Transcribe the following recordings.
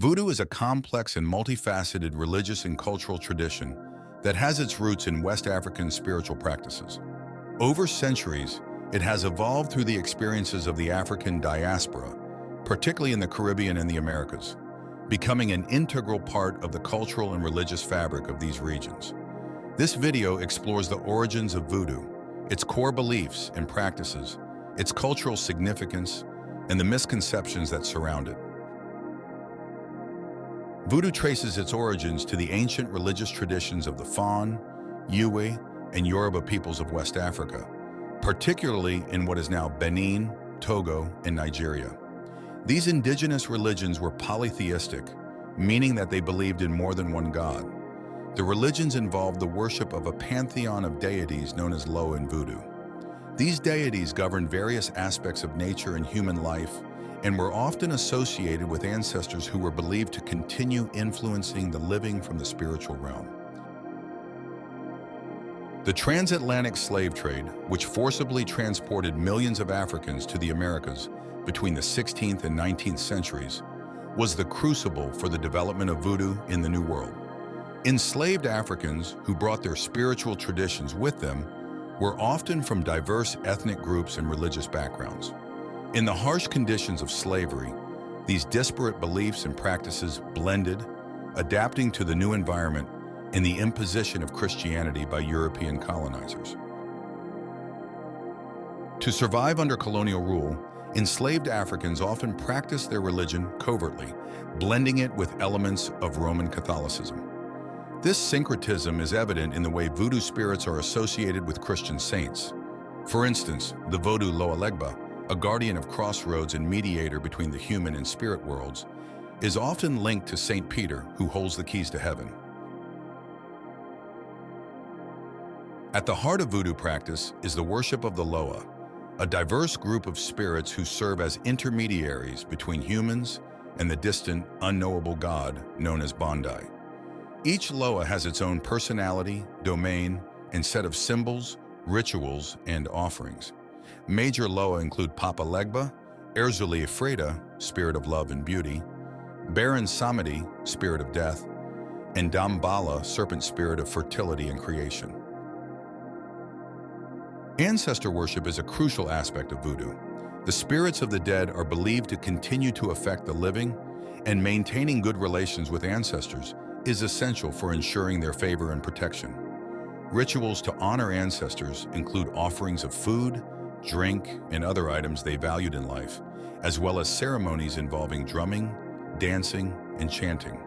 Voodoo is a complex and multifaceted religious and cultural tradition that has its roots in West African spiritual practices. Over centuries, it has evolved through the experiences of the African diaspora, particularly in the Caribbean and the Americas, becoming an integral part of the cultural and religious fabric of these regions. This video explores the origins of Voodoo, its core beliefs and practices, its cultural significance, and the misconceptions that surround it. Voodoo traces its origins to the ancient religious traditions of the Fon, Ewe, and Yoruba peoples of West Africa, particularly in what is now Benin, Togo, and Nigeria. These indigenous religions were polytheistic, meaning that they believed in more than one god. The religions involved the worship of a pantheon of deities known as Loa in Voodoo. These deities governed various aspects of nature and human life and were often associated with ancestors who were believed to continue influencing the living from the spiritual realm. The transatlantic slave trade, which forcibly transported millions of Africans to the Americas between the 16th and 19th centuries, was the crucible for the development of Voodoo in the New World. Enslaved Africans who brought their spiritual traditions with them were often from diverse ethnic groups and religious backgrounds. In the harsh conditions of slavery, these disparate beliefs and practices blended, adapting to the new environment and the imposition of Christianity by European colonizers. To survive under colonial rule, enslaved Africans often practiced their religion covertly, blending it with elements of Roman Catholicism. This syncretism is evident in the way Voodoo spirits are associated with Christian saints. For instance, the Vodou Loalegba, a guardian of crossroads and mediator between the human and spirit worlds, is often linked to Saint Peter, who holds the keys to heaven. At the heart of Voodoo practice is the worship of the Loa, a diverse group of spirits who serve as intermediaries between humans and the distant, unknowable god known as Bondi. Each Loa has its own personality, domain, and set of symbols, rituals, and offerings. Major Loa include Papa Legba, Erzuli Ifreda, spirit of love and beauty, Baron Samedi, spirit of death, and Dambala, serpent spirit of fertility and creation. Ancestor worship is a crucial aspect of Voodoo. The spirits of the dead are believed to continue to affect the living, and maintaining good relations with ancestors is essential for ensuring their favor and protection. Rituals to honor ancestors include offerings of food, drink, and other items they valued in life, as well as ceremonies involving drumming, dancing, and chanting.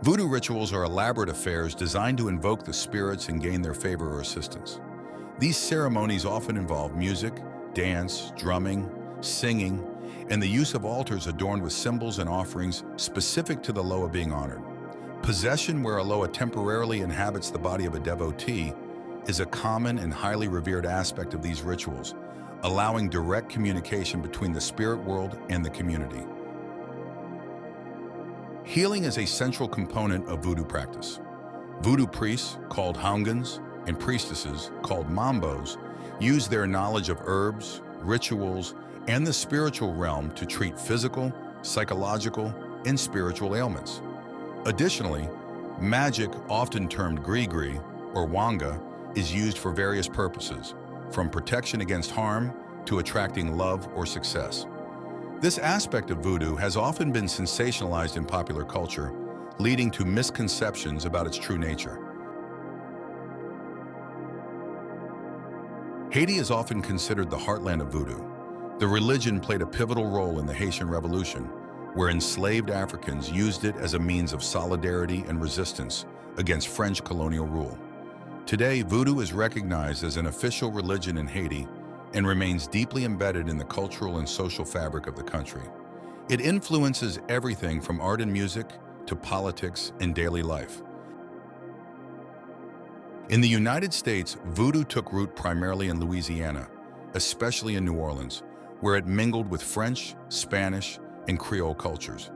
Voodoo rituals are elaborate affairs designed to invoke the spirits and gain their favor or assistance. These ceremonies often involve music, dance, drumming, singing, and the use of altars adorned with symbols and offerings specific to the Loa being honored. Possession, where a Loa temporarily inhabits the body of a devotee, is a common and highly revered aspect of these rituals, allowing direct communication between the spirit world and the community. Healing is a central component of Voodoo practice. Voodoo priests, called Hongans, and priestesses, called Mambos, use their knowledge of herbs, rituals, and the spiritual realm to treat physical, psychological, and spiritual ailments. Additionally, magic, often termed gris-gris or wanga, is used for various purposes, from protection against harm to attracting love or success. This aspect of Voodoo has often been sensationalized in popular culture, leading to misconceptions about its true nature. Haiti is often considered the heartland of Voodoo. The religion played a pivotal role in the Haitian Revolution, where enslaved Africans used it as a means of solidarity and resistance against French colonial rule. Today, Voodoo is recognized as an official religion in Haiti and remains deeply embedded in the cultural and social fabric of the country. It influences everything from art and music to politics and daily life. In the United States, Voodoo took root primarily in Louisiana, especially in New Orleans, where it mingled with French, Spanish, and Creole cultures.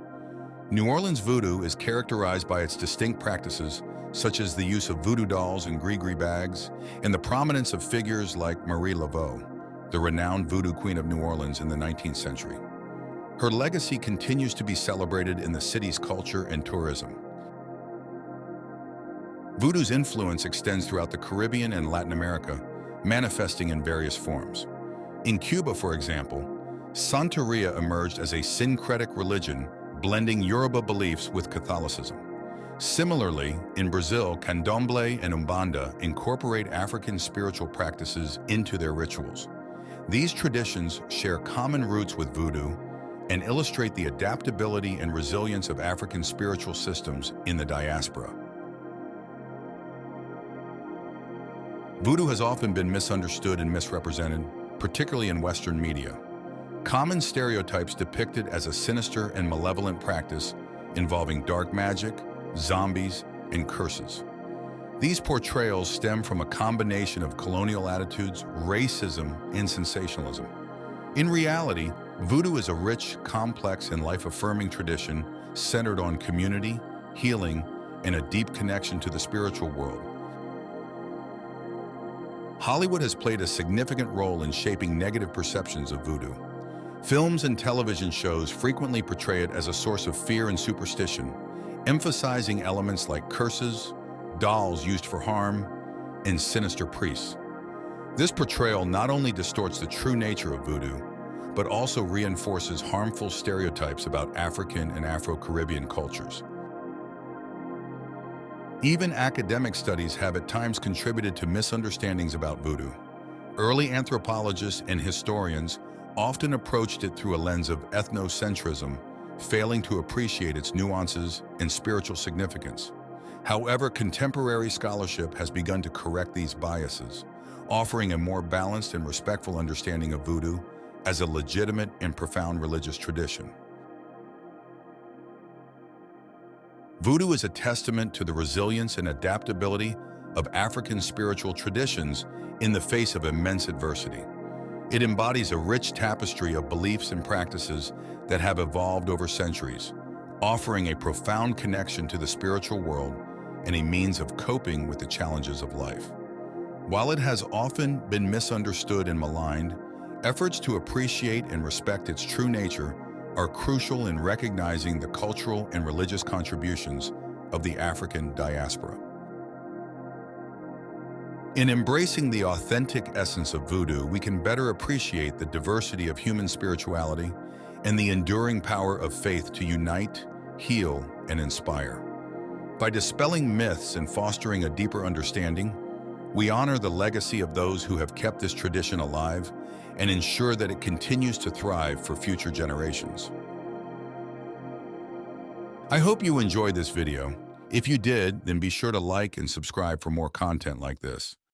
New Orleans Voodoo is characterized by its distinct practices, such as the use of voodoo dolls and gris-gris bags, and the prominence of figures like Marie Laveau, the renowned voodoo queen of New Orleans in the 19th century. Her legacy continues to be celebrated in the city's culture and tourism. Voodoo's influence extends throughout the Caribbean and Latin America, manifesting in various forms. In Cuba, for example, Santeria emerged as a syncretic religion, blending Yoruba beliefs with Catholicism. Similarly, in Brazil, Candomblé and Umbanda incorporate African spiritual practices into their rituals. These traditions share common roots with Voodoo and illustrate the adaptability and resilience of African spiritual systems in the diaspora. Voodoo has often been misunderstood and misrepresented, particularly in Western media. Common stereotypes depict it as a sinister and malevolent practice involving dark magic, zombies, and curses. These portrayals stem from a combination of colonial attitudes, racism, and sensationalism. In reality, Voodoo is a rich, complex, and life-affirming tradition centered on community, healing, and a deep connection to the spiritual world. Hollywood has played a significant role in shaping negative perceptions of Voodoo. Films and television shows frequently portray it as a source of fear and superstition, emphasizing elements like curses, dolls used for harm, and sinister priests. This portrayal not only distorts the true nature of Voodoo, but also reinforces harmful stereotypes about African and Afro-Caribbean cultures. Even academic studies have at times contributed to misunderstandings about Voodoo. Early anthropologists and historians often approached it through a lens of ethnocentrism, failing to appreciate its nuances and spiritual significance. However, contemporary scholarship has begun to correct these biases, offering a more balanced and respectful understanding of Voodoo as a legitimate and profound religious tradition. Voodoo is a testament to the resilience and adaptability of African spiritual traditions in the face of immense adversity. It embodies a rich tapestry of beliefs and practices that have evolved over centuries, offering a profound connection to the spiritual world and a means of coping with the challenges of life. While it has often been misunderstood and maligned, efforts to appreciate and respect its true nature are crucial in recognizing the cultural and religious contributions of the African diaspora. In embracing the authentic essence of Voodoo, we can better appreciate the diversity of human spirituality and the enduring power of faith to unite, heal, and inspire. By dispelling myths and fostering a deeper understanding, we honor the legacy of those who have kept this tradition alive and ensure that it continues to thrive for future generations. I hope you enjoyed this video. If you did, then be sure to like and subscribe for more content like this.